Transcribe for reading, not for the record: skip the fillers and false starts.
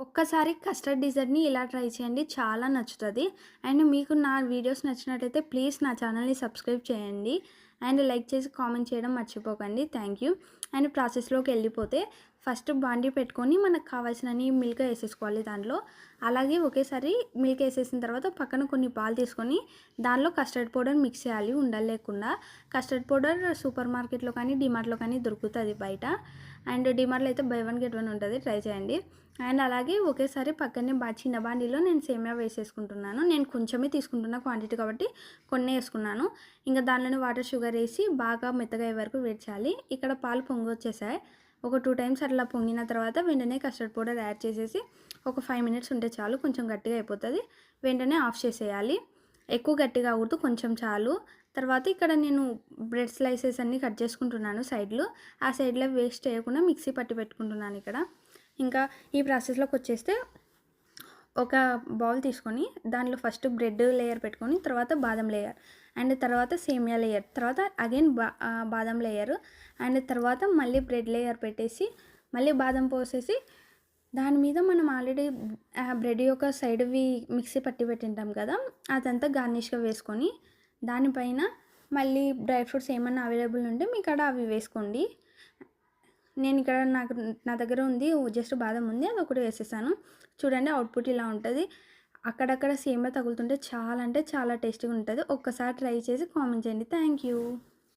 ఒక్కసారి కస్టర్డ్ డిజర్ట్‌ని ఇలా ట్రై చేయండి. చాలా నచ్చుతది. అండ్ మీకు నా వీడియోస్ నచ్చినట్టయితే ప్లీజ్ నా ఛానల్‌ని సబ్స్క్రైబ్ చేయండి. అండ్ లైక్ చేసి కామెంట్ చేయడం మర్చిపోకండి. Thank you. అండ్ ప్రాసెస్‌లోకి వెళ్ళిపోతే ఫస్ట్ బాండీ పెట్టుకొని మనకు కావాల్సినన్ని మిల్క్ ఏసేసుకోవాలి దాంట్లో. అలాగే ఒకేసారి మిల్క్ ఏసేసిన తర్వాత పక్కన కొన్ని పాలు తీసుకొని దానిలో కస్టర్డ్ పౌడర్ మిక్స్ చేయాలి ఉండలు లేకుండా. కస్టర్డ్ పౌడర్ సూపర్ మార్కెట్‌లో కానీ, డీమార్ట్‌లో కానీ దొరుకుతది బయట. అండ్ డీమార్ట్‌లో అయితే బై వన్ గెట్ వన్ ఉంటది. ట్రై చేయండి. అండ్ అలాగే ఒకేసారి పక్కనే చిన్న బాండీలో నేను సేమియా వేసేసుకుంటున్నాను. నేను కొంచెమే తీసుకుంటున్న క్వాంటిటీ కాబట్టి కొన్నే ఏసుకున్నాను. ఇంకా దాంట్లోనే వాటర్, షుగర్ ఏసి బాగా మెత్తగా అయ్యే వరకు వెయిట్ చేయాలి. ఇక్కడ పాలు పొంగొచ్చేసాయి. ఒక 2 టైమ్స్ అట్లా పొంగిన తర్వాత వెంటనే కస్టర్డ్ పౌడర్ యాడ్ చేసేసి ఒక 5 మినిట్స్ ఉంటే చాలు. కొంచెం గట్టిగా అయిపోతది. వెంటనే ఆఫ్ చేసేయాలి. ఎక్కువ గట్టిగా అవ్వద్దు, కొంచెం చాలు. తర్వాత ఇక్కడ నేను బ్రెడ్ స్లైసెస్ అన్నీ కట్ చేసుకుంటున్నాను సైడ్‌లో. ఆ సైడ్‌లో వేస్ట్ చేయకుండా మిక్సీ పట్టి పెట్టుకుంటున్నాను ఇక్కడ. ఇంకా ఈ ప్రాసెస్‌లోకి వచ్చేస్తే ఒక బౌల్ తీసుకొని దాంట్లో ఫస్ట్ బ్రెడ్ లేయర్ పెట్టుకొని, తర్వాత బాదం లేయర్, అండ్ తర్వాత సేమియా లేయర్, తర్వాత అగైన్ బాదం లేయర్, అండ్ తర్వాత మళ్ళీ బ్రెడ్ లేయర్ పెట్టేసి మళ్ళీ బాదం పోసేసి దాని మీద మనం ఆల్రెడీ బ్రెడ్ యొక్క సైడ్‌వి మిక్సీ పట్టి పెట్టింటాం కదా, అదంతా గార్నిష్‌గా వేసుకొని దానిపైన మళ్ళీ డ్రై ఫ్రూట్స్ ఏమన్నా అవైలబుల్ ఉంటే మీకాడ అవి వేసుకోండి. నేను ఇక్కడ నా దగ్గర ఉంది జస్ట్ బాదం ఉంది, అదొకటి వేసేసాను. చూడండి అవుట్‌పుట్ ఇలా ఉంటది. అక్కడక్కడ సేమియా తగులుతుంటే చాలా అంటే చాలా టేస్టీగా ఉంటది. ఒక్కసారి ట్రై చేసి కామెంట్ చేయండి. Thank you.